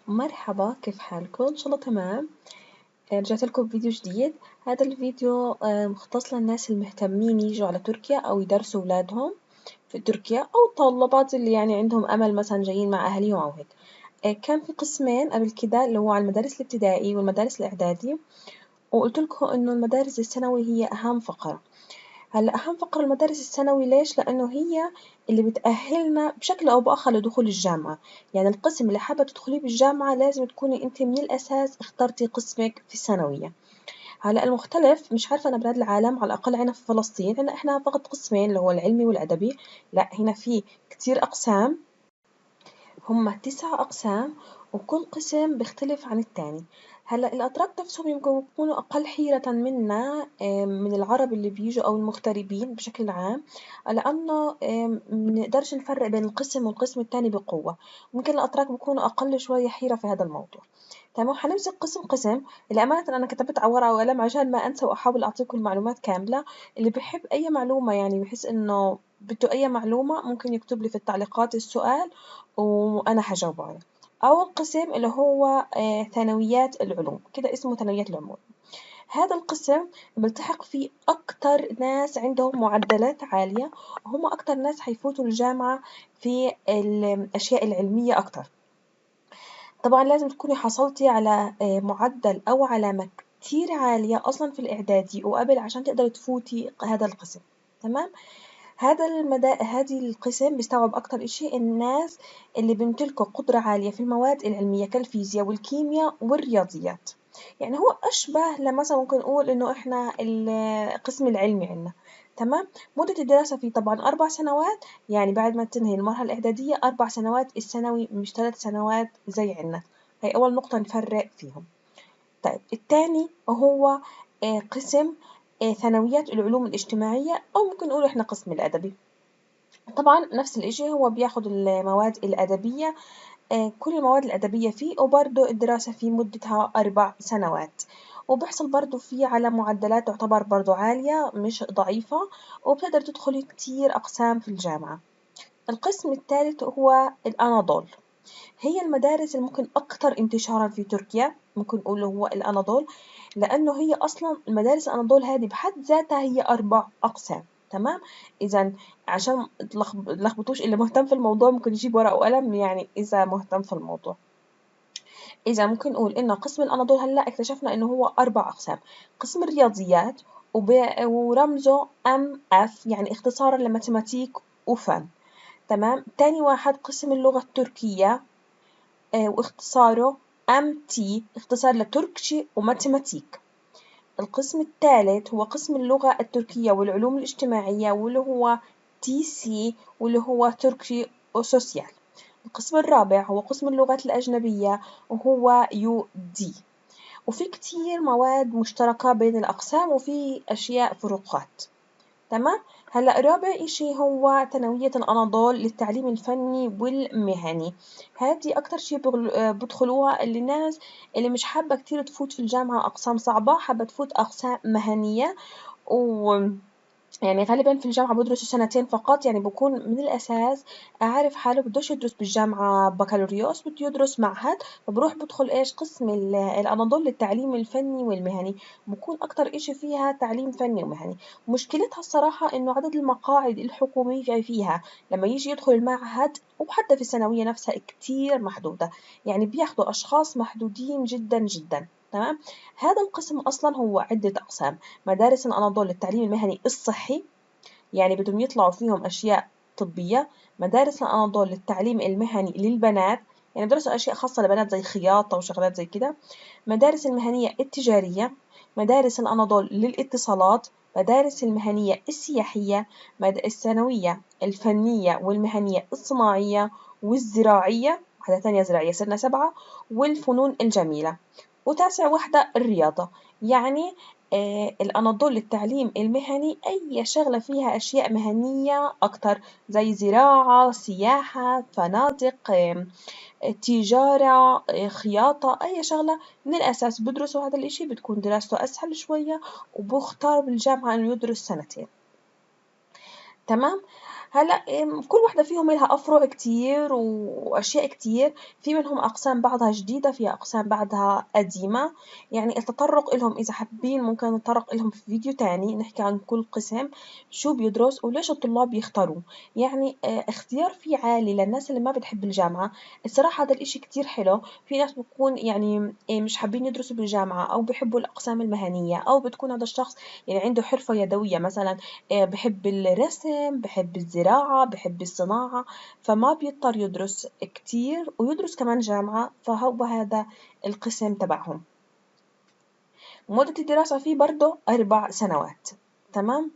مرحبا، كيف حالكم؟ إن شاء الله تمام. رجعت لكم بفيديو جديد. هذا الفيديو مختص للناس المهتمين يجوا على تركيا أو يدرسوا أولادهم في تركيا، أو الطلبات اللي يعني عندهم أمل مثلا جايين مع أهاليهم أو هيك. كان في قسمين قبل كده اللي هو على المدارس الابتدائي والمدارس الإعدادي، وقلت لكم إنه المدارس الثانوي هي أهم فقرة. هلأ أهم فقرة المدارس الثانوي ليش؟ لأنه هي اللي بتأهلنا بشكل أو بآخر لدخول الجامعة، يعني القسم اللي حابة تدخليه بالجامعة لازم تكوني انتي من الأساس اخترتي قسمك في الثانوية. هلأ المختلف مش عارفة أنا بلاد العالم، على الأقل هنا في فلسطين عنا إحنا فقط قسمين اللي هو العلمي والأدبي، لأ هنا في كتير أقسام، هم 9 أقسام، وكل قسم بيختلف عن التاني. هلأ الأتراك نفسهم يمكن يكونوا أقل حيرة منا من العرب اللي بيجوا أو المغتربين بشكل عام، لأنه منقدرش نفرق بين القسم والقسم التاني بقوة. ممكن الأتراك بيكونوا أقل شوية حيرة في هذا الموضوع. تمام، حنمسك قسم قسم. لأمانة أنا كتبت على ورقة وقلم عشان ما أنسى وأحاول أعطيكم المعلومات كاملة. اللي بيحب أي معلومة يعني بحس إنه بده أي معلومة ممكن يكتب لي في التعليقات السؤال وأنا هاجاوبه عليه. أول قسم اللي هو ثانويات العلوم، كده اسمه ثانويات العلوم. هذا القسم بيلتحق فيه أكتر ناس عندهم معدلات عالية، وهم أكتر ناس حيفوتوا الجامعة في الأشياء العلمية أكتر. طبعا لازم تكوني حصلتي على معدل أو علامة كتير عالية أصلا في الإعدادي وقبل عشان تقدري تفوتي هذا القسم. تمام. هذه القسم بيستوعب أكتر إشي الناس اللي بيمتلكوا قدرة عالية في المواد العلمية كالفيزياء والكيمياء والرياضيات. يعني هو أشبه لمثلا ممكن نقول إنه إحنا القسم العلمي عنا. تمام. مدة الدراسة فيه طبعا 4 سنوات، يعني بعد ما تنهي المرحلة الإعدادية 4 سنوات، الثانوي مش 3 سنوات زي عنا. هي أول نقطة نفرق فيهم. طيب التاني هو قسم ثانويات العلوم الاجتماعية، أو ممكن نقول إحنا قسم الأدبي. طبعا نفس الإشي، هو بياخد المواد الأدبية، كل المواد الأدبية فيه، وبرضه الدراسة فيه مدتها 4 سنوات، وبيحصل برضه فيه على معدلات تعتبر برضه عالية مش ضعيفة، وبتقدر تدخلي كتير أقسام في الجامعة. القسم الثالث هو الأناضول. هي المدارس اللي ممكن أكتر انتشارا في تركيا، ممكن نقول هو الأناضول، لأنه هي أصلا المدارس الأناضول هذه بحد ذاتها هي 4 أقسام. تمام. إذا عشان تلخبطوش، اللي مهتم في الموضوع ممكن يجيب ورقة وقلم، يعني إذا مهتم في الموضوع. إذا ممكن نقول إنه قسم الأناضول هلا اكتشفنا إنه هو 4 أقسام. قسم الرياضيات ورمزه MF، يعني اختصارا لماتيماتيك وفن. تمام. تاني واحد قسم اللغة التركية، واختصاره MT، اختصار لتركشي وماتيماتيك. القسم الثالث هو قسم اللغة التركية والعلوم الاجتماعية، واللي هو TC، واللي هو تركي وسوسيال. القسم الرابع هو قسم اللغات الأجنبية، وهو UD. وفي كتير مواد مشتركة بين الأقسام، وفي أشياء فروقات. تمام. هلا رابع إشي هو ثانوية الأناضول للتعليم الفني والمهني. هذه أكتر شي بدخلوها اللي الناس اللي مش حابة كتير تفوت في الجامعة أقسام صعبة، حابة تفوت أقسام مهنية. و يعني غالبا في الجامعة بدرسوا سنتين فقط، يعني بكون من الأساس عارف حاله بدوش يدرس بالجامعة بكالوريوس، بده يدرس معهد، فبروح بدخل إيش قسم الأناضول للتعليم الفني والمهني. بكون أكتر إشي فيها تعليم فني ومهني. مشكلتها الصراحة إنه عدد المقاعد الحكومية فيها لما يجي يدخل المعهد وحتى في الثانوية نفسها كتير محدودة، يعني بياخدوا أشخاص محدودين جدا جدا. تمام. هذا القسم أصلا هو عدة أقسام: مدارس الأناضول للتعليم المهني الصحي، يعني بدهم يطلعوا فيهم أشياء طبية. مدارس الأناضول للتعليم المهني للبنات، يعني درسوا أشياء خاصة لبنات زي خياطة وشغلات زي كده. مدارس المهنية التجارية، مدارس الأناضول للاتصالات، مدارس المهنية السياحية، الثانوية الفنية والمهنية الصناعية والزراعية، واحدة تانية زراعية صرنا 7، والفنون الجميلة. وتاسع واحدة الرياضة. يعني الأناضول للتعليم المهني أي شغلة فيها أشياء مهنية أكتر، زي زراعة، سياحة، فنادق، تجارة، خياطة، أي شغلة من الأساس بدرسوا هذا الإشي بتكون دراسته أسهل شوية، وبختار بالجامعة إنه يدرس سنتين. تمام. هلا كل وحدة فيهم لها أفرع كتير وأشياء كتير، في منهم أقسام بعضها جديدة، في أقسام بعضها قديمة. يعني التطرق إلهم إذا حابين ممكن نتطرق إلهم في فيديو تاني نحكي عن كل قسم شو بيدرس وليش الطلاب بيختاروه. يعني اختيار فيه عالي للناس اللي ما بتحب الجامعة. الصراحة هذا الإشي كتير حلو. في ناس بتكون يعني مش حابين يدرسوا بالجامعة أو بيحبوا الأقسام المهنية، أو بتكون هذا الشخص يعني عنده حرفة يدوية مثلا، بحب الرسم، بحب الزراعة، بحب الصناعة، فما بيضطر يدرس كتير ويدرس كمان جامعة، فهو هذا القسم تبعهم. مدة الدراسة فيه برضه 4 سنوات. تمام.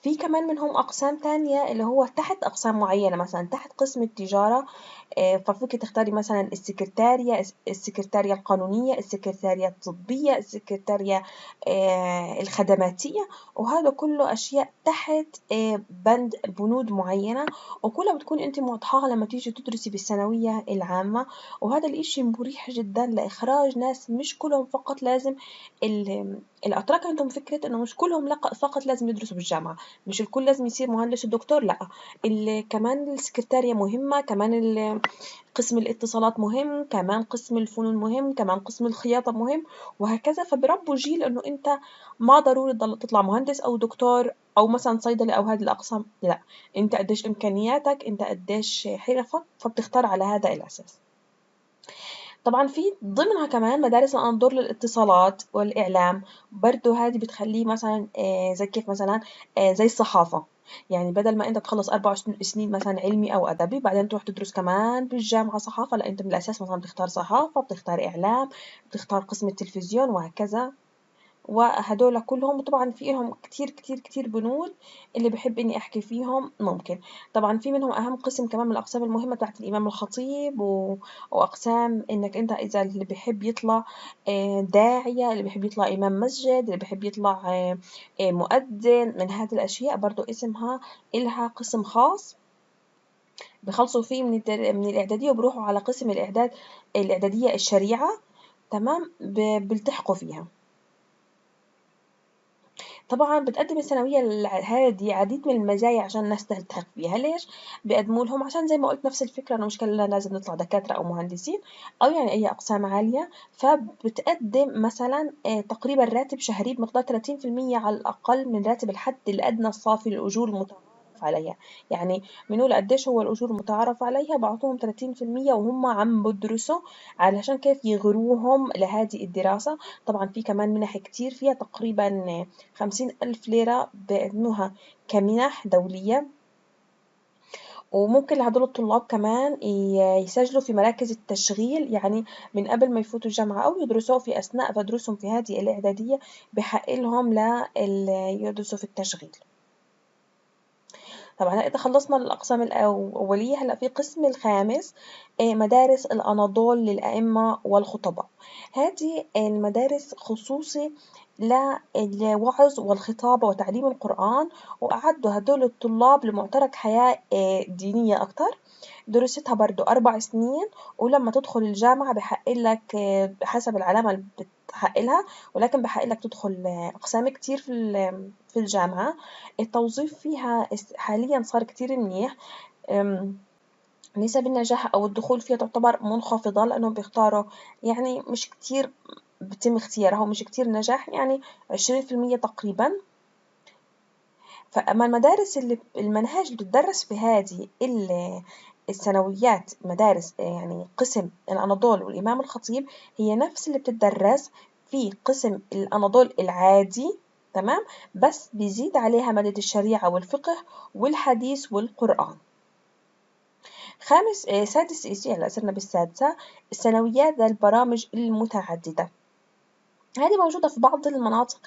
في كمان منهم أقسام تانية اللي هو تحت أقسام معينة، مثلا تحت قسم التجارة ففيك تختاري مثلا السكرتارية القانونية، السكرتارية الطبية، السكرتارية الخدماتية، وهذا كله أشياء تحت بند بنود معينة، وكلها بتكون أنت معطاها لما تيجي تدرسي بالثانوية العامة. وهذا الإشي مريح جدا لإخراج ناس مش كلهم فقط لازم الأتراك عندهم فكرة إنه مش كلهم فقط لازم يدرسوا بالجامعة، مش الكل لازم يصير مهندس ودكتور، لأ، كمان السكرتارية مهمة، كمان قسم الاتصالات مهم، كمان قسم الفنون مهم، كمان قسم الخياطة مهم، وهكذا. فبربوا جيل إنه أنت ما ضروري تضل تطلع مهندس أو دكتور أو مثلا صيدلي أو هذه الأقسام، لا، أنت قديش إمكانياتك، أنت قديش حرفك، فبتختار على هذا الأساس. طبعا في ضمنها كمان مدارس الأنظار للاتصالات والإعلام، برضو هذه بتخليه مثلا زي كيف مثلا زي الصحافة. يعني بدل ما أنت تخلص 4 سنين مثلا علمي أو أدبي بعدين تروح تدرس كمان بالجامعة صحافة، لا، أنت من الأساس مثلا بتختار صحافة، بتختار إعلام، بتختار قسم التلفزيون وهكذا. وهدول كلهم طبعا فيهم كتير كتير كتير بنود، اللي بحب إني أحكي فيهم ممكن. طبعا في منهم أهم قسم كمان من الأقسام المهمة تبعت الإمام الخطيب وأقسام إنك أنت إذا اللي بحب يطلع داعية، اللي بحب يطلع إمام مسجد، اللي بحب يطلع مؤذن، من هذه الأشياء برضو اسمها إلها قسم خاص بخلصوا فيه من الإعدادية وبروحوا على قسم الإعدادية الشريعة. تمام. بيلتحقوا فيها. طبعا بتقدم الثانوية هذه عديد من المزايا عشان الناس تلتحق فيها. ليش؟ بيقدموا لهم عشان زي ما قلت نفس الفكرة، إنه مش كلنا لازم نطلع دكاترة أو مهندسين أو يعني أي أقسام عالية. فبتقدم مثلا تقريبا راتب شهري بمقدار 30% على الأقل من راتب الحد الأدنى الصافي للأجور المتعارف عليها. يعني بنقول قديش هو الأجور المتعارف عليها، بعطوهم 30% وهم عم بدرسوا علشان كيف يغروهم لهذه الدراسة. طبعا في كمان منح كتير فيها تقريبا 50,000 ليرة بيقدموها كمنح دولية. وممكن لهدول الطلاب كمان يسجلوا في مراكز التشغيل، يعني من قبل ما يفوتوا الجامعة أو يدرسوا في أثناء تدرسهم في هذه الإعدادية بحق لهم يدرسوا في التشغيل. طبعا إذا خلصنا الأقسام الأولية هلأ في قسم الخامس مدارس الأناضول للأئمة والخطباء. هذه المدارس خصوصي للوعظ والخطابة وتعليم القرآن، وأعدوا هدول الطلاب لمعترك حياة دينية أكتر. دراستها برضو 4 سنين، ولما تدخل الجامعة بحق لك حسب العلامة اللي بتحق لها، ولكن بحق لك تدخل أقسام كتير في الجامعة. التوظيف فيها حاليا صار كتير منيح. نسب النجاح أو الدخول فيها تعتبر منخفضة لأنهم بيختاروا، يعني مش كتير بتم اختيارهم، مش كتير نجاح، يعني 20% تقريبا. فأما المدارس المناهج اللي بتدرس في هذه الثانويات، مدارس يعني قسم الأناضول والإمام الخطيب، هي نفس اللي بتدرس في قسم الأناضول العادي. تمام. بس بيزيد عليها مادة الشريعة والفقه والحديث والقرآن. سادس إشي، هلا صرنا بالسادسة، الثانويات ذا البرامج المتعددة. هذه موجودة في بعض المناطق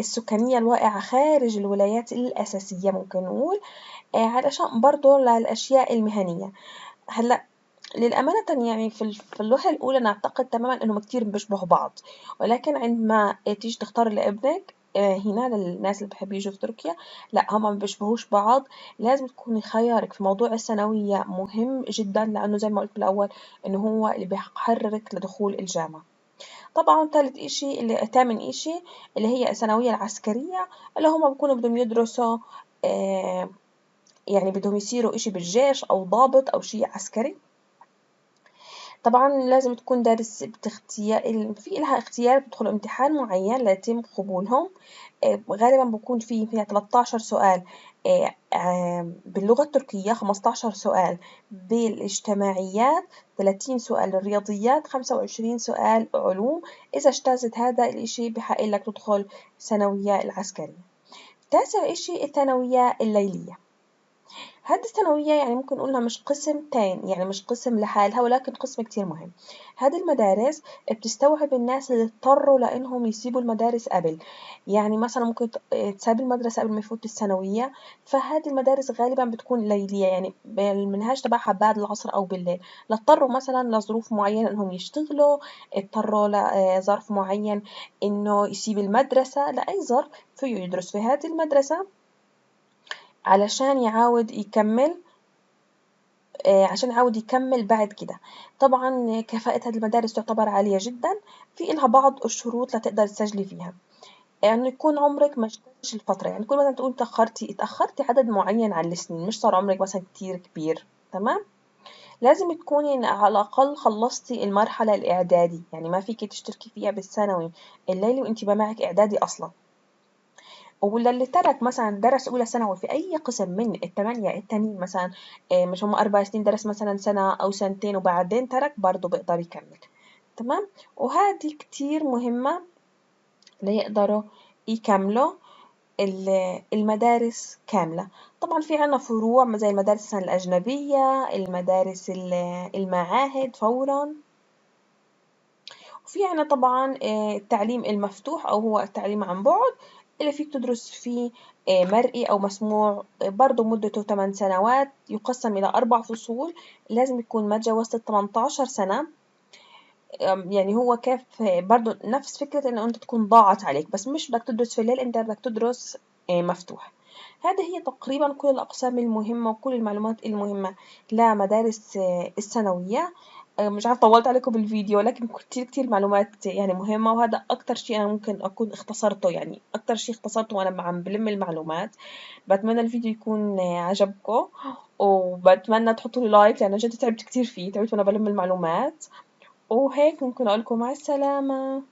السكانية الواقعة خارج الولايات الأساسية، ممكن نقول علشان برضو للأشياء المهنية. هلأ للأمانة يعني في الوهلة الأولى نعتقد تماما إنهم كتير بيشبهوا بعض، ولكن عندما تيجي تختار لابنك هنا للناس اللي بحب يجوا في تركيا، لا، هما ما بيشبهوش بعض. لازم تكوني خيارك في موضوع الثانوية مهم جدا، لأنه زي ما قلت بالأول إنه هو اللي بيحررك لدخول الجامعة. طبعا تامن إشي اللي هي الثانوية العسكرية، اللي هما بيكونوا بدهم يدرسوا يعني بدهم يصيروا إشي بالجيش أو ضابط أو شي عسكري. طبعا لازم تكون دارس باختيار، في إلها اختيار بتدخل امتحان معين ليتم قبولهم. غالبا بكون فيها 13 سؤال باللغة التركية، 15 سؤال بالاجتماعيات، 30 سؤال الرياضيات، 25 سؤال علوم. إذا اجتازت هذا الإشي بحق لك تدخل ثانوية العسكرية. تاسع إشي الثانوية الليلية. هذه الثانوية يعني ممكن نقولها مش قسم تاني، يعني مش قسم لحالها، ولكن قسم كتير مهم. هذه المدارس بتستوعب الناس اللي اضطروا لإنهم يسيبوا المدارس قبل، يعني مثلا ممكن تساب المدرسة قبل ما يفوت الثانوية. فهذه المدارس غالبا بتكون ليلية، يعني المنهاج تبعها بعد العصر أو بالليل، لا اضطروا مثلا لظروف معينة إنهم يشتغلوا، اضطروا لظرف معين إنه يسيب المدرسة، لأي ظرف فيه يدرس في هذه المدرسة علشان يعاود يكمل، عشان يعاود يكمل بعد كده. طبعا كفاءة هذه المدارس تعتبر عالية جدا. في إلها بعض الشروط لتقدر تسجلي فيها، يعني يكون عمرك ما اجتازش الفترة، يعني كل مثلا تقول اتأخرتي عدد معين عن السنين، مش صار عمرك مثلا كتير كبير. تمام. لازم تكوني على الأقل خلصتي المرحلة الإعدادي، يعني ما فيكي تشتركي فيها بالثانوي الليلي وانتي ما معك إعدادي أصلا. وللي ترك مثلا درس أولى ثانوي في أي قسم من الثمانية التانيين مثلا، مش هم 4 سنين، درس مثلا سنة أو سنتين وبعدين ترك، برضه بيقدر يكمل. تمام. وهذه كتير مهمة ليقدروا يكملوا المدارس كاملة. طبعا في عنا فروع زي المدارس مثلا الأجنبية، المدارس المعاهد فورا. وفي عنا طبعا التعليم المفتوح أو هو التعليم عن بعد، اللي فيك تدرس فيه مرئي أو مسموع، برضه مدته 8 سنوات، يقسم إلى 4 فصول. لازم يكون ما تجاوزت 18 سنة. يعني هو كيف برضه نفس فكرة إنه أنت تكون ضاعت عليك، بس مش بدك تدرس في الليل، أنت بدك تدرس مفتوح. هذه هي تقريبا كل الأقسام المهمة وكل المعلومات المهمة لمدارس الثانوية. مش عارفة طولت عليكم بالفيديو، لكن كتير كتير معلومات يعني مهمة، وهذا أكتر شيء أنا ممكن أكون اختصرته، يعني أكتر شيء اختصرته وأنا عم بلم المعلومات. بتمنى الفيديو يكون عجبكم، وبتمنى تحطوا لي لايك لأن جد تعبت كتير فيه، تعبت وأنا بلم المعلومات. وهيك ممكن أقولكم مع السلامة.